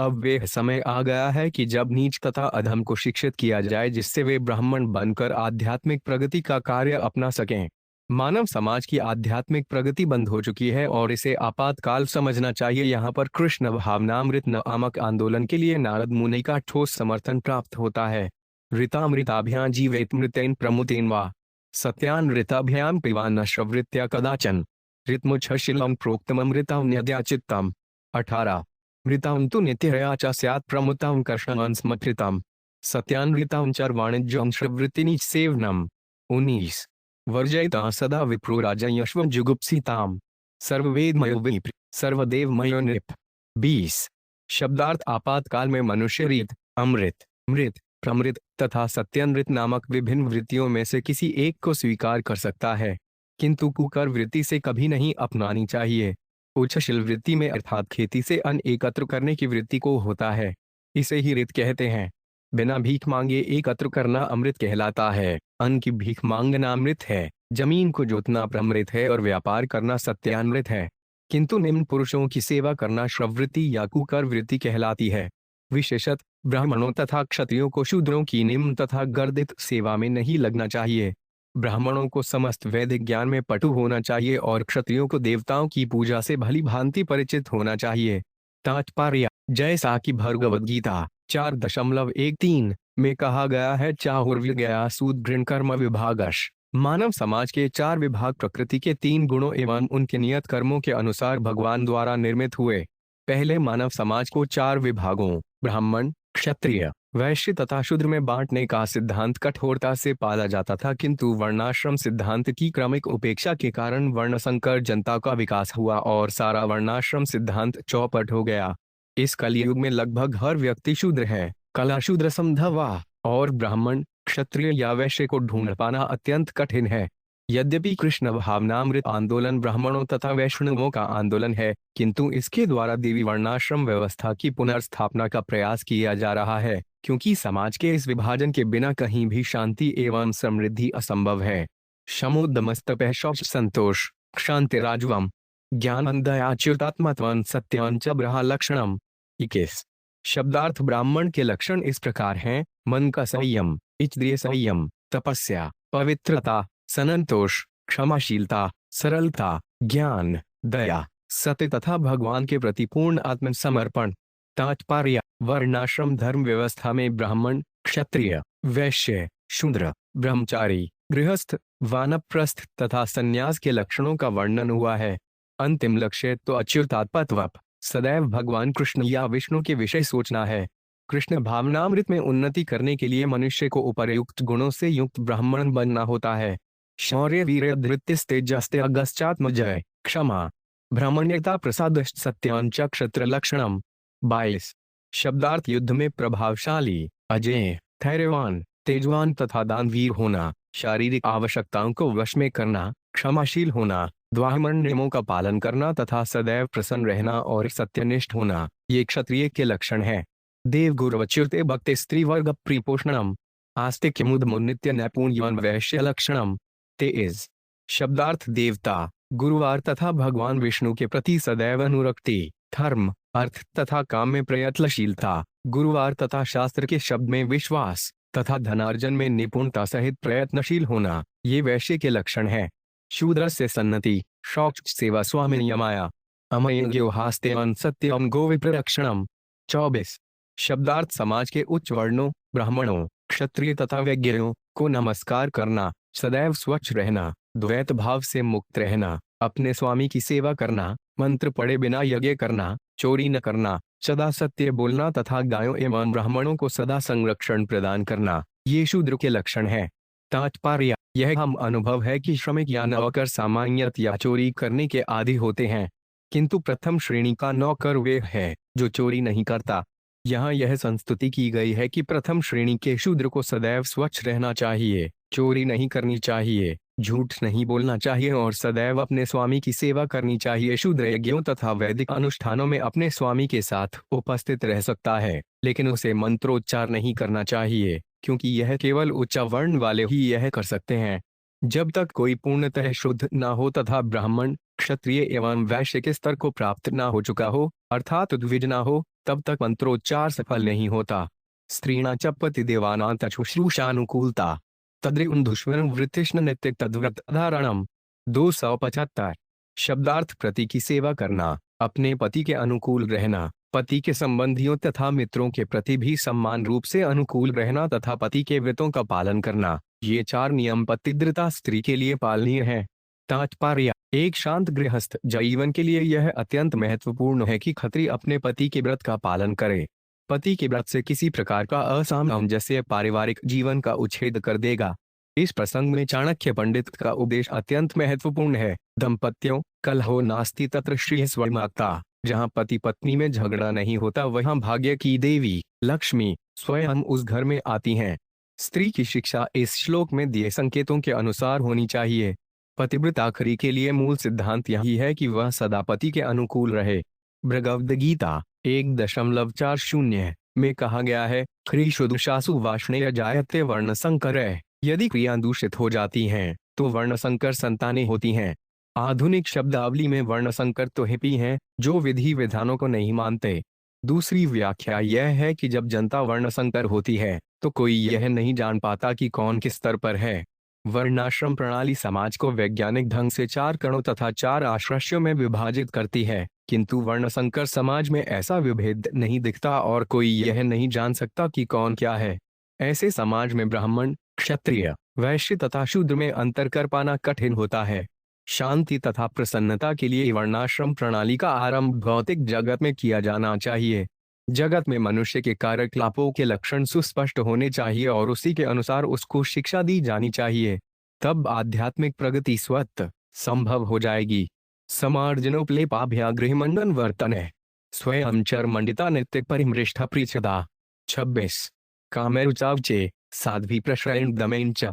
अब वे समय आ गया है कि जब नीच तथा अधम को शिक्षित किया जाए जिससे वे ब्राह्मण बनकर आध्यात्मिक प्रगति का कार्य अपना सकें। मानव समाज की आध्यात्मिक प्रगति बंद हो चुकी है और इसे आपातकाल समझना चाहिए। यहाँ पर कृष्ण भावनामृत नामक आंदोलन के लिए नारद मुनि का ठोस समर्थन प्राप्त होता है। ऋतामृताभ्यां जीवेत मृतेन प्रमुतेन वा सत्यानृताभ्यां पिबान श्रवृत्या कदाचन ऋतमुच्छशिलम प्रोक्तममृतान्यद्याचित्तम। 18। मृतां तु नित्यया च स्यात् प्रमुतां कर्षणं स्मृतां सत्यानृतां चर्वाणिज्यं श्रवृत्तिनि सेवनम्। 19। वर्जयिता सदा विप्रो राजयश्व जुगुप्सिताम् सर्ववेदमयो विप्र सर्वदेवमयो नृप। 20। शब्दार्थ आपातकाल में मनुष्य रीत, अमृत, मृत, प्रमृत तथा सत्यानृत नामक विभिन्न वृत्तियों में से किसी एक को स्वीकार कर सकता है, किंतु कुकर वृत्ति से कभी नहीं अपनानी चाहिए। उच्छृंखल वृत्ति में अर्थात खेती से अन्न एकत्र करने की वृत्ति को होता है, इसे ही रित कहते हैं। बिना भीख मांगे एकत्र करना अमृत कहलाता है। अन्न की भीख मांगना अमृत है, जमीन को जोतना प्रमृत है और व्यापार करना सत्यानृत है। किंतु निम्न पुरुषों की सेवा करना श्रववृत्ति या कुकर वृत्ति कहलाती है। विशेषत ब्राह्मणों तथा क्षत्रियों को शूद्रों की निम्न तथा गर्दित सेवा में नहीं लगना चाहिए। ब्राह्मणों को समस्त वैदिक ज्ञान में पटु होना चाहिए और क्षत्रियों को देवताओं की पूजा से भली भांति परिचित होना चाहिए। तात्पर्य: जैसा कि भगवद गीता 4.13 में कहा गया है, चाहुर्विज्ञया सूद्गृण कर्म विभागश। मानव समाज के 4 विभाग प्रकृति के 3 गुणों एवं उनके नियत कर्मों के अनुसार भगवान द्वारा निर्मित हुए। पहले मानव समाज को 4 विभागों ब्राह्मण, क्षत्रिय, वैश्य तथा शूद्र में बांटने का सिद्धांत कठोरता से पाला जाता था, किंतु वर्णाश्रम सिद्धांत की क्रमिक उपेक्षा के कारण वर्ण संकर जनता का विकास हुआ और सारा वर्णाश्रम सिद्धांत चौपट हो गया। इस कलयुग में लगभग हर व्यक्ति शूद्र है। कला शूद्र समधवा और ब्राह्मण, क्षत्रिय या वैश्य को ढूंढ पाना अत्यंत कठिन है। यद्यपि कृष्ण भावनामृत आंदोलन ब्राह्मणों तथा वैष्णवों का आंदोलन है, किंतु इसके द्वारा देवी वर्णाश्रम व्यवस्था की पुनर्स्थापना का प्रयास किया जा रहा है, क्योंकि समाज के इस विभाजन के बिना कहीं भी शांति एवं समृद्धि असंभव है। शमोदमस्तपः शौच संतोष क्षांतिराजवम ज्ञानंदयाच्युतात्मत्वं सत्यांच ब्रहा लक्षणम। 21। शब्दार्थ ब्राह्मण के लक्षण इस प्रकार हैं: मन का संयम, इंद्रिय संयम, तपस्या, पवित्रता, संतोष, क्षमाशीलता, सरलता, ज्ञान, दया, सत्य तथा भगवान के प्रति पूर्ण आत्मसमर्पण। तात्पर्य: वर्णाश्रम धर्म व्यवस्था में ब्राह्मण, क्षत्रिय, वैश्य, शूद्र, ब्रह्मचारी, गृहस्थ, वानप्रस्थ तथा संन्यास के लक्षणों का वर्णन हुआ है। अंतिम लक्ष्य तो अच्युतात्मत्व, सदैव भगवान कृष्ण या विष्णु के विषय सोचना है। कृष्ण भावनामृत में उन्नति करने के लिए मनुष्य को उपर्युक्त गुणों से युक्त ब्राह्मण बनना होता है। शौर्य, वीर्य, धृतिस्तेजस्त्यागश्चात्मजय, क्षमा, ब्राह्मण्यता, प्रसाद, सत्यांच क्षत्र लक्षणम। 22। शब्दार्थ युद्ध में प्रभावशाली, अजेय, धैर्यवान, तेजवान तथा दानवीर होना, शारीरिक आवश्यकताओं को वश में करना, क्षमाशील होना, द्वामन नियमों का पालन करना तथा सदैव प्रसन्न रहना और सत्यनिष्ठ होना, ये क्षत्रिय के लक्षण हैं। देवगुरुवच्युते भक्ति स्त्रीवर्ग प्रिपोषणम आस्तिक्य मुदमुन्नित्य नैपुण्यवान वैश्य लक्षणम। 23। शब्दार्थ देवता, गुरुवार तथा भगवान विष्णु के प्रति सदैव अनुरक्ति, धर्म, अर्थ तथा काम में प्रयत्नशीलता, गुरुवार तथा शास्त्र के शब्द में विश्वास तथा धनार्जन में निपुणता सहित प्रयत्नशील होना, ये वैश्य के लक्षण है। शूद्र से सन्नति, शौच सेवा स्वामिनियमाया, अमयज्ञो हास्तेवन सत्यम गोविप्ररक्षणम। 24। शब्दार्थ समाज के उच्च वर्णों ब्राह्मणों, क्षत्रिय तथा वैज्ञों को नमस्कार करना, सदैव स्वच्छ रहना, द्वैत भाव से मुक्त रहना, अपने स्वामी की सेवा करना, मंत्र पढ़े बिना यज्ञ करना, चोरी न करना, सदा सत्य बोलना तथा गायों एवं ब्राह्मणों को सदा संरक्षण प्रदान करना, ये शूद्र के लक्षण है। तात्पर्य: यह हम अनुभव है कि श्रमिक या नौकर सामान्यतया चोरी करने के आदी होते हैं, किंतु प्रथम श्रेणी का नौकर वे है जो चोरी नहीं करता। यहाँ यह संस्तुति की गई है कि प्रथम श्रेणी के शूद्र को सदैव स्वच्छ रहना चाहिए, चोरी नहीं करनी चाहिए, झूठ नहीं बोलना चाहिए और सदैव अपने स्वामी की सेवा करनी चाहिए। शूद्र यज्ञों तथा वैदिक अनुष्ठानों में अपने स्वामी के साथ उपस्थित रह सकता है, लेकिन उसे मंत्रोच्चार नहीं करना चाहिए, क्योंकि यह केवल उच्च वर्ण वाले ही यह कर सकते हैं। जब तक कोई पूर्णतः शुद्ध न हो तथा ब्राह्मण, क्षत्रिय एवं वैश्य के स्तर को प्राप्त न हो चुका हो, अर्थात द्विज न हो, तब तक मंत्रोच्चार सफल नहीं होता। स्त्रीणा च पतिदेवानां शुश्रूषानुकूलता तद्रिउन्धुष्वरं वृत्तिष्ण नित्य तद्व्रत धारणम। 275। शब्दार्थ प्रति की सेवा करना, अपने पति के अनुकूल रहना, पति के संबंधियों तथा मित्रों के प्रति भी समान रूप से अनुकूल रहना तथा पति के व्रतों का पालन करना, ये 4 नियम पतिव्रता स्त्री के लिए पालनीय हैं। तात्पर्य: एक शांत गृहस्थ जीवन के लिए यह अत्यंत महत्वपूर्ण है कि खत्री अपने पति के व्रत का पालन करे। पति के व्रत से किसी प्रकार का असामंजस्य पारिवारिक जीवन का उच्छेद कर देगा। इस प्रसंग में चाणक्य पंडित का उपदेश अत्यंत महत्वपूर्ण है। दंपत्यों कलहो नास्ति तत्र श्रेयस्वर्माक्ता जहाँ पति पत्नी में झगड़ा नहीं होता वहाँ भाग्य की देवी लक्ष्मी स्वयं उस घर में आती हैं। स्त्री की शिक्षा इस श्लोक में दिए संकेतों के अनुसार होनी चाहिए। पतिव्रता स्त्री के लिए मूल सिद्धांत यही है कि वह सदा पति के अनुकूल रहे। भगवद गीता 1.40 में कहा गया है, क्रीषु दुषासु वाष्णेय जायते वर्ण संकर। यदि क्रिया दूषित हो जाती हैं तो वर्ण संकर संतानें होती हैं। आधुनिक शब्दावली में वर्ण संकर तो हिपी हैं जो विधि विधानों को नहीं मानते। दूसरी व्याख्या यह है कि जब जनता वर्ण संकर होती है तो कोई यह नहीं जान पाता कि कौन किस स्तर पर है। वर्णाश्रम प्रणाली समाज को वैज्ञानिक ढंग से 4 कणों तथा 4 आश्रयों में विभाजित करती है, किंतु वर्ण संकर समाज में ऐसा विभेद नहीं दिखता और कोई यह नहीं जान सकता कि कौन क्या है। ऐसे समाज में ब्राह्मण, क्षत्रिय, वैश्य तथा शूद्र में अंतर कर पाना कठिन होता है। शांति तथा प्रसन्नता के लिए वर्णाश्रम प्रणाली का आरंभ भौतिक जगत में किया जाना चाहिए। जगत में मनुष्य के कार्यकलापों के लक्षण सुस्पष्ट होने चाहिए और उसी के अनुसार उसको शिक्षा दी जानी चाहिए। तब आध्यात्मिक प्रगति स्वतः संभव हो जाएगी। समार्जनोपलेपाभ्यागृहमंडन वर्तने स्वयं चरमंडिता नित्य परिमृष्ठ प्रीचदा 26 कामेरुचावचे साध्वी प्रश्रयण दमेन च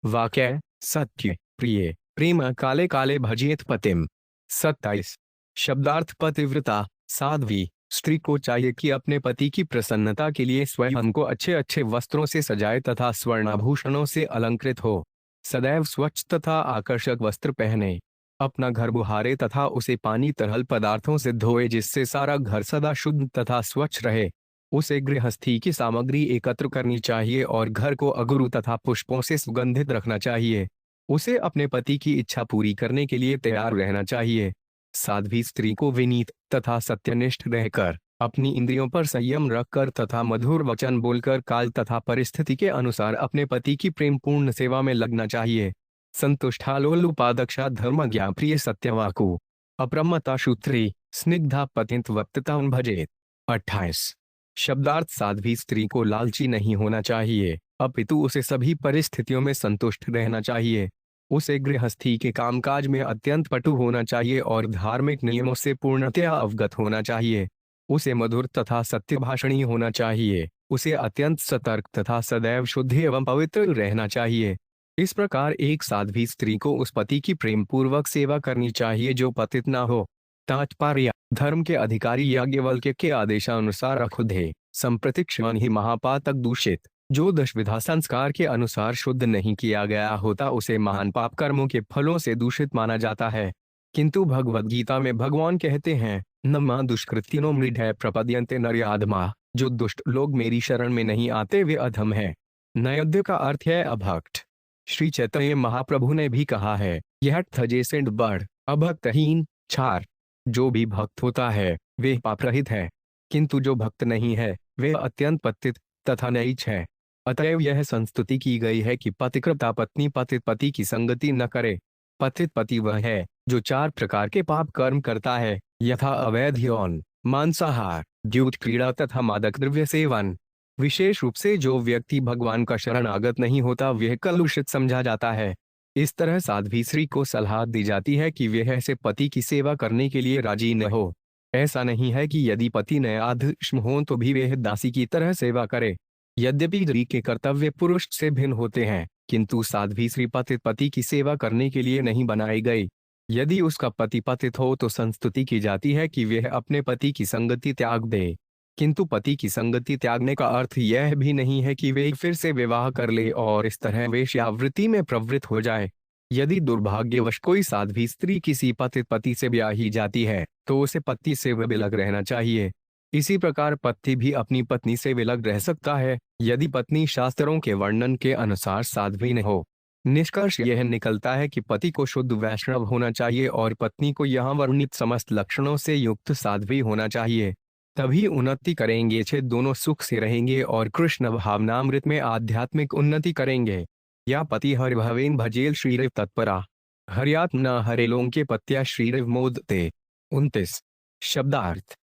वाक्य सत्य प्रिय प्रेम काले काले भजियत पतिम 27 शब्दार्थ पतिव्रता साध्वी स्त्री को चाहिए कि अपने पति की प्रसन्नता के लिए स्वयं को अच्छे अच्छे वस्त्रों से सजाए तथा स्वर्णाभूषणों से अलंकृत हो। सदैव स्वच्छ तथा आकर्षक वस्त्र पहने, अपना घर बुहारे तथा उसे पानी तरल पदार्थों से धोए जिससे सारा घर सदा शुद्ध तथा स्वच्छ रहे। उसे गृहस्थी की सामग्री एकत्र करनी चाहिए और घर को अगरु तथा पुष्पों से सुगंधित रखना चाहिए। उसे अपने पति की इच्छा पूरी करने के लिए तैयार रहना चाहिए। साध्वी स्त्री को विनीत तथा सत्यनिष्ठ रहकर अपनी इंद्रियों पर संयम रखकर तथा मधुर वचन बोलकर काल तथा परिस्थिति के अनुसार अपने पति की प्रेमपूर्ण सेवा में लगना चाहिए। संतुष्टालोलुपादक्षा धर्मज्ञा प्रिय सत्यवाकु अप्रमता शूत्री स्निग्धा पतिंत वक्तता भजेत 28 शब्दार्थ साध्वी स्त्री को लालची नहीं होना चाहिए, अपितु उसे सभी परिस्थितियों में संतुष्ट रहना चाहिए। उसे गृहस्थी के कामकाज में अत्यंत पटु होना चाहिए और धार्मिक नियमों से पूर्णतया अवगत होना चाहिए। उसे मधुर तथा सत्यभाषणी होना चाहिए। उसे अत्यंत सतर्क तथा सदैव शुद्ध एवं पवित्र रहना चाहिए। इस प्रकार एक साध्वी स्त्री को उस पति की प्रेम पूर्वक सेवा करनी चाहिए जो पतित न हो। तात्पर्य धर्म के अधिकारी याज्ञवल्क्य के आदेशानुसार अखुद्धे संप्रतिक्षण ही महापातक दूषित, जो दशविधा संस्कार के अनुसार शुद्ध नहीं किया गया होता उसे महान पाप कर्मों के फलों से दूषित माना जाता है। किंतु भगवद गीता में भगवान कहते हैं, न मां दुष्कृतिनो मृढ़ प्रपद्यन्ते नर्याधमा, जो दुष्ट लोग मेरी शरण में नहीं आते वे अधम है। नैवेद्य का अर्थ है अभक्त। श्री चैतन्य महाप्रभु ने भी कहा है, यह थजे सेंड बढ़ अभक्तहीन छार। जो भी भक्त होता है वे पाप रहित है, किंतु जो भक्त नहीं है वे अत्यंत पतित तथा नीच है। अतएव यह संस्तुति की गई है कि पतिव्रता पत्नी पतित पति की संगति न करे। पतित पति वह है जो 4 प्रकार के पाप कर्म करता है, यथा अवैध यौन, मांसाहार, द्यूत क्रीड़ा तथा मादक द्रव्य सेवन। विशेष रूप से जो व्यक्ति भगवान का शरणागत नहीं होता वह कलुषित समझा जाता है। इस तरह साध्वी स्त्री को सलाह दी जाती है कि वह ऐसे पति की सेवा करने के लिए राजी न हो। ऐसा नहीं है कि यदि पति न्यायाधीश हो तो भी वह दासी की तरह सेवा करे। यद्यपि स्त्री के कर्तव्य पुरुष से भिन्न होते हैं, किंतु साध्वी स्त्री पतित पति की सेवा करने के लिए नहीं बनाई गई। यदि उसका पति पतित हो तो संस्तुति की जाती है कि वह अपने पति की संगति त्याग दे। किंतु पति की संगति त्यागने का अर्थ यह भी नहीं है कि वे फिर से विवाह कर ले और इस तरह वेश्यावृत्ति में प्रवृत्त हो जाए। यदि दुर्भाग्यवश कोई साध्वी स्त्री किसी पतित पति से ब्याही जाती है तो उसे पति से विलग रहना चाहिए। इसी प्रकार पति भी अपनी पत्नी से विलग रह सकता है यदि पत्नी शास्त्रों के वर्णन के अनुसार साध्वी न हो। निष्कर्ष यह निकलता है कि पति को शुद्ध वैष्णव होना चाहिए और पत्नी को यहाँ वर्णित समस्त लक्षणों से युक्त साध्वी होना चाहिए। तभी उन्नति करेंगे, छे दोनों सुख से रहेंगे और कृष्ण भावनामृत में आध्यात्मिक उन्नति करेंगे। या पति हर भवेन भजेल श्रीरिव तत्परा हरियात्मना हरेलों के पत्या श्रीरिव मोदते 29 शब्दार्थ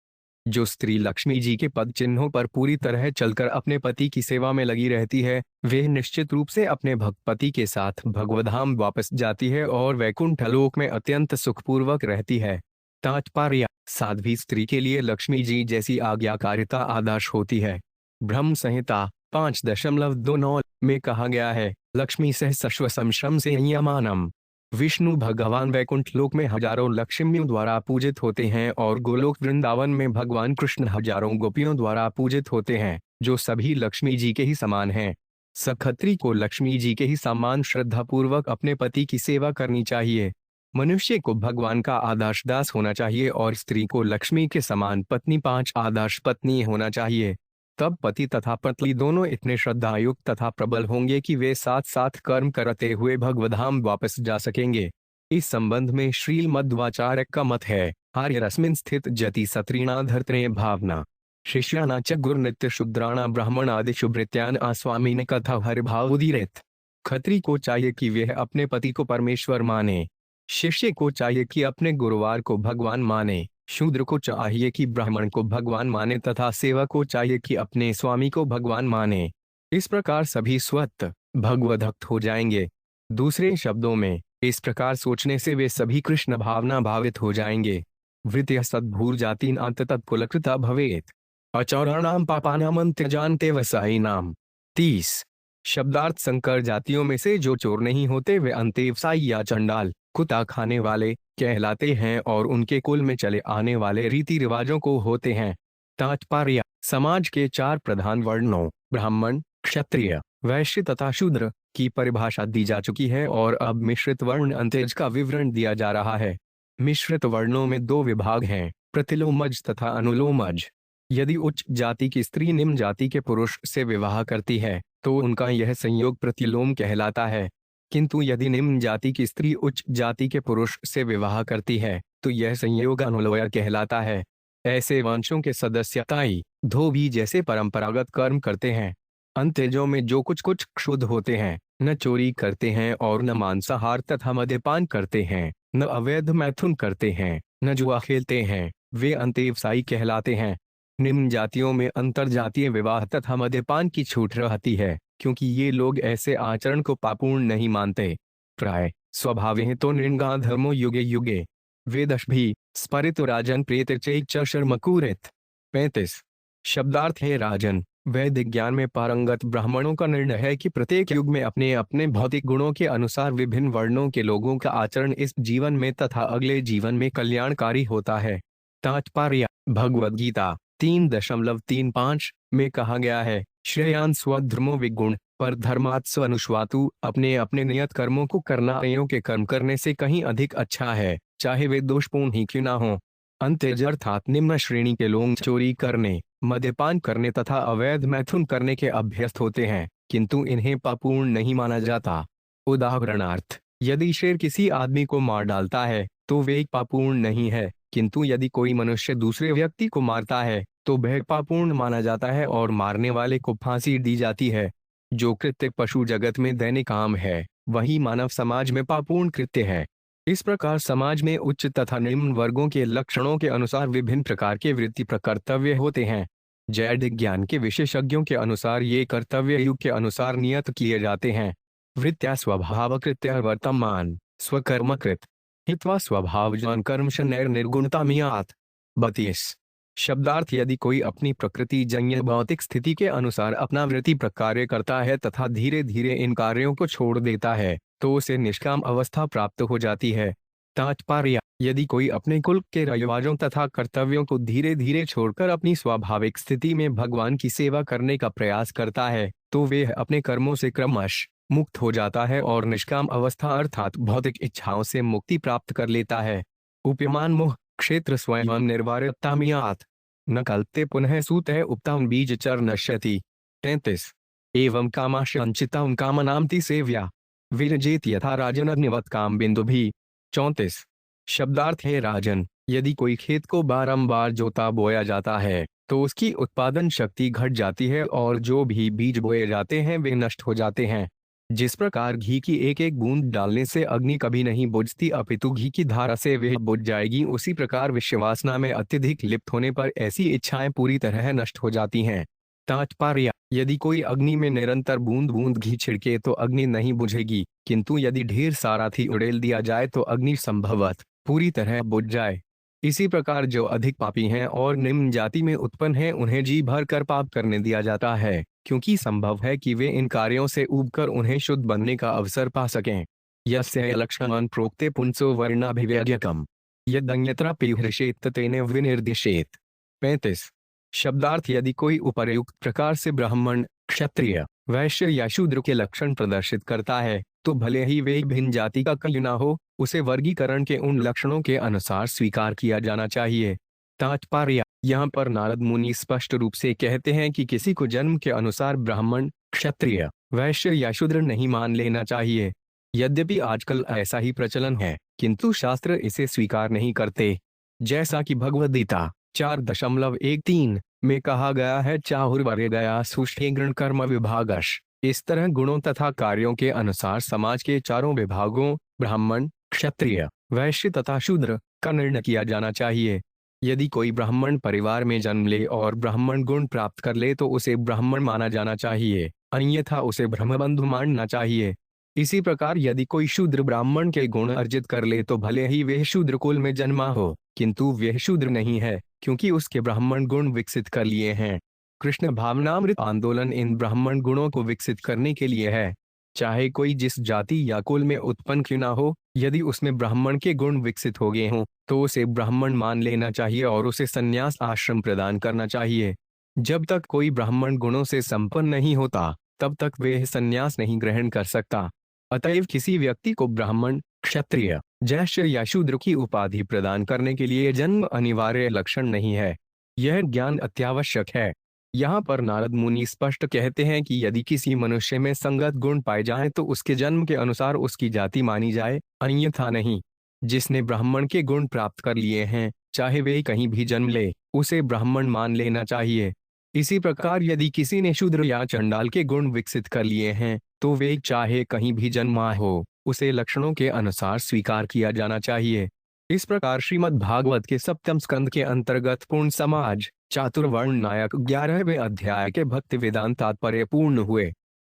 जो स्त्री लक्ष्मी जी के पद चिन्हों पर पूरी तरह चलकर अपने पति की सेवा में लगी रहती है वे निश्चित रूप से अपने भक्त पति के साथ भगवधाम वापस जाती है और वैकुंठ लोक में अत्यंत सुखपूर्वक रहती है। तात्पर्य: साध्वी स्त्री के लिए लक्ष्मी जी जैसी आज्ञाकारिता आदर्श होती है। ब्रह्म संहिता 5.29 में कहा गया है, लक्ष्मी सह सश्व श्रम से यमानम। विष्णु भगवान वैकुंठ लोक में हजारों लक्ष्मियों द्वारा पूजित होते हैं और गोलोक वृंदावन में भगवान कृष्ण हजारों गोपियों द्वारा पूजित होते हैं, जो सभी लक्ष्मी जी के ही समान हैं। सखत्री को लक्ष्मी जी के ही समान श्रद्धापूर्वक अपने पति की सेवा करनी चाहिए। मनुष्य को भगवान का आदर्श दास होना चाहिए और स्त्री को लक्ष्मी के समान पत्नी 5 आदर्श पत्नी होना चाहिए। तब पति तथा पत्नी दोनों इतने श्रद्धायुक्त तथा प्रबल होंगे कि वे साथ साथ कर्म करते हुए भगवधाम वापस जा सकेंगे। इस संबंध में श्रीमद्वाचार्य का मत है, आर्यरस्मिन् स्थित जति सत्रीणा धर्तृ भावना शिष्याणा च गुरुनित्य शूद्राणा ब्राह्मणादिषु भृत्यान् आस्वामिन कथा हरिभाव उदीरित। खत्री को चाहिए कि वह अपने पति को परमेश्वर माने, शिष्य को चाहिए कि अपने गुरुवार को भगवान माने, शूद्र को चाहिए कि ब्राह्मण को भगवान माने तथा सेवक को चाहिए कि अपने स्वामी को भगवान माने। इस प्रकार सभी स्वतः भगवद्भक्त हो जाएंगे। दूसरे शब्दों में, इस प्रकार सोचने से वे सभी कृष्ण भावना भावित हो जाएंगे। वृत्य सद्भूर जाति अंततः कुलकृता भवेत अचौराणाम पापानाम अंत्यजानते वसाई नाम। 30 शब्दार्थ: संकर जातियों में से जो चोर नहीं होते वे अंत्यवसाई या चंडाल, कुत्ता खाने वाले कहलाते हैं और उनके कुल में चले आने वाले रीति रिवाजों को होते हैं। तात्पर्य: समाज के 4 प्रधान वर्णों ब्राह्मण, क्षत्रिय, वैश्य तथा शूद्र की परिभाषा दी जा चुकी है और अब मिश्रित वर्ण अंत्यज का विवरण दिया जा रहा है। मिश्रित वर्णों में 2 विभाग हैं, प्रतिलोमज तथा अनुलोमज। यदि उच्च जाति की स्त्री निम्न जाति के पुरुष से विवाह करती है तो उनका यह संयोग प्रतिलोम कहलाता है, किंतु यदि निम्न जाति की स्त्री उच्च जाति के पुरुष से विवाह करती है तो यह संयोग अनुलोय कहलाता है। ऐसे वंशों के सदस्य ताई, धोबी जैसे परंपरागत कर्म करते हैं। अंत्यजों में जो कुछ क्षुद्ध होते हैं, न चोरी करते हैं और न मांसाहार तथा मद्यपान करते हैं, न अवैध मैथुन करते हैं, न जुआ खेलते हैं, वे अंत्यवसायी कहलाते हैं। निम्न जातियों में अंतरजातीय विवाह तथा मद्यपान की छूट रहती है, क्योंकि ये लोग ऐसे आचरण को पापूर्ण नहीं मानते। प्राय स्वभावेन तो नृंगा धर्मो युगे युगे वेदश भी स्परित राजन प्रेत चैक शर्म कुरित। 35 शब्दार्थ है राजन। वैदिक ज्ञान में पारंगत ब्राह्मणों का निर्णय है कि प्रत्येक युग में अपने अपने भौतिक गुणों के अनुसार विभिन्न वर्णों के लोगों का आचरण इस जीवन में तथा अगले जीवन में कल्याणकारी होता है। तात्पर्य: भगवद गीता 3.35 में कहा गया है, श्रेयान स्वधर्मो विगुण पर धर्मात् स्वनुष्वातु। अपने अपने नियत कर्मों को करना अन्यों के कर्म करने से कहीं अधिक अच्छा है, चाहे वे दोषपूर्ण ही क्यों ना हो। अंत्यज अर्थात निम्न श्रेणी के लोग चोरी करने, मद्यपान करने तथा अवैध मैथुन करने के अभ्यस्त होते हैं, किंतु इन्हें पापूर्ण नहीं माना जाता। उदाहरणार्थ, यदि शेर किसी आदमी को मार डालता है तो वे पापूर्ण नहीं है, किंतु यदि कोई मनुष्य दूसरे व्यक्ति को मारता है तो वह पापूर्ण माना जाता है और मारने वाले को फांसी दी जाती है। जो कृत्य पशु जगत में दैनिक आम है, वही मानव समाज में पापूर्ण कृत्य है। इस प्रकार समाज में उच्च तथा निम्न वर्गों के लक्षणों के अनुसार विभिन्न प्रकार के वृत्ति प्रकर्तव्य होते हैं। जैविक ज्ञान के विशेषज्ञों के अनुसार ये कर्तव्य युग के अनुसार नियत किए जाते हैं। वृत्त्या स्वभाव कृत्य वर्तमान स्वकर्मकृत हित्वा स्वभावजन कर्मशनैर निर्गुणता मियात। 32 शब्दार्थ: यदि कोई अपनी प्रकृति जन्य भौतिक स्थिति के अनुसार अपना वृत्ति प्रकार्य करता है तथा धीरे धीरे इन कार्यों को छोड़ देता है तो उसे निष्काम अवस्था प्राप्त हो जाती है। तात्पर्य: यदि कोई अपने कुल के रिवाजों तथा कर्तव्यों को धीरे धीरे छोड़कर अपनी स्वाभाविक स्थिति में भगवान की सेवा करने का प्रयास करता है तो वह अपने कर्मों से क्रमश मुक्त हो जाता है और निष्काम अवस्था अर्थात भौतिक इच्छाओं से मुक्ति प्राप्त कर लेता है। उपमान मोह क्षेत्र स्वयं निर्वार्यता मियात न कल्पते पुनः सूतः उपतां बीज चर नश्यति। 33 एवं कामाशंचितां कामनाम्ति सेव्या विरजेत यथा राजन अग्निवत काम बिंदु भी। 34 शब्दार्थ है राजन। यदि कोई खेत को बारंबार जोता बोया जाता है तो उसकी उत्पादन शक्ति घट जाती है और जो भी बीज बोए जाते हैं वे नष्ट हो जाते हैं। जिस प्रकार घी की एक एक बूंद डालने से अग्नि कभी नहीं बुझती अपितु घी की धारा से वह बुझ जाएगी, उसी प्रकार विश्ववासना में अत्यधिक लिप्त होने पर ऐसी इच्छाएं पूरी तरह नष्ट हो जाती हैं। तात्पर्य: यदि कोई अग्नि में निरंतर बूंद बूंद घी छिड़के तो अग्नि नहीं बुझेगी, किंतु यदि ढेर सारा घी उड़ेल दिया जाए तो अग्नि संभवतः पूरी तरह बुझ जाए। इसी प्रकार जो अधिक पापी हैं और निम्न जाति में उत्पन्न हैं उन्हें जी भर कर पाप करने दिया जाता है, क्योंकि संभव है कि वे इन कार्यों से ऊबकर उन्हें शुद्ध बनने का अवसर पा सकें। यस्य लक्षणान् प्रोक्ते पुंसो वर्णाभिव्यज्यकम् यदन्यत्र पिहृषेत तेन विनिर्दिशेत। 35। शब्दार्थ यदि कोई उपर्युक्त प्रकार से ब्राह्मण, क्षत्रिय, वैश्य या शूद्र के लक्षण प्रदर्शित करता है तो भले ही वे भिन्न जाति का क्यों न हो, उसे वर्गीकरण के उन लक्षणों के अनुसार स्वीकार किया जाना चाहिए। तात्पर्य: यहाँ पर नारद मुनि स्पष्ट रूप से कहते हैं कि किसी को जन्म के अनुसार ब्राह्मण, क्षत्रिय, वैश्य या शूद्र नहीं मान लेना चाहिए। यद्यपि आजकल ऐसा ही प्रचलन है, किंतु शास्त्र इसे स्वीकार नहीं करते। जैसा कि भगवद गीता 4.13 में कहा गया है, चाहुर्वर्य गया सुष्ठेग्रण कर्म विभागश। इस तरह गुणों तथा कार्यों के अनुसार समाज के चारों विभागों ब्राह्मण, क्षत्रिय, वैश्य तथा शूद्र का निर्णय किया जाना चाहिए। यदि कोई ब्राह्मण परिवार में जन्म ले और ब्राह्मण गुण प्राप्त कर ले तो उसे ब्राह्मण माना जाना चाहिए, अन्यथा उसे ब्रह्मबंधु मानना चाहिए। इसी प्रकार यदि कोई शूद्र ब्राह्मण के गुण अर्जित कर ले तो भले ही वह शूद्र कुल में जन्मा हो, किंतु वह शूद्र नहीं है, क्योंकि उसके ब्राह्मण गुण विकसित कर लिए हैं। कृष्ण भावनामृत आंदोलन इन ब्राह्मण गुणों को विकसित करने के लिए है। चाहे कोई जिस जाति या कुल में उत्पन्न क्यों ना हो, यदि उसमें ब्राह्मण के गुण विकसित हो गए हों तो उसे ब्राह्मण मान लेना चाहिए और उसे संन्यास आश्रम प्रदान करना चाहिए। जब तक कोई ब्राह्मण गुणों से संपन्न नहीं होता तब तक वह संन्यास नहीं ग्रहण कर सकता। अतएव किसी व्यक्ति को ब्राह्मण, क्षत्रिय, वैश्य या शूद्र की उपाधि प्रदान करने के लिए जन्म अनिवार्य लक्षण नहीं है। यह ज्ञान अत्यावश्यक है। यहाँ पर नारद मुनि स्पष्ट कहते हैं कि यदि किसी मनुष्य में संगत गुण पाए जाएं तो उसके जन्म के अनुसार उसकी जाति मानी जाए, अन्यथा नहीं। जिसने ब्राह्मण के गुण प्राप्त कर लिए हैं, चाहे वे कहीं भी जन्म ले, उसे ब्राह्मण मान लेना चाहिए। इसी प्रकार यदि किसी ने शूद्र या चंडाल के गुण विकसित कर लिए हैं तो वे चाहे कहीं भी जन्मा हो, उसे लक्षणों के अनुसार स्वीकार किया जाना चाहिए। इस प्रकार श्रीमद् भागवत के 7वें स्कंद के अंतर्गत पूर्ण समाज चातुर्वर्ण नायक 11वें अध्याय के भक्ति वेदांत तात्पर्य पूर्ण हुए।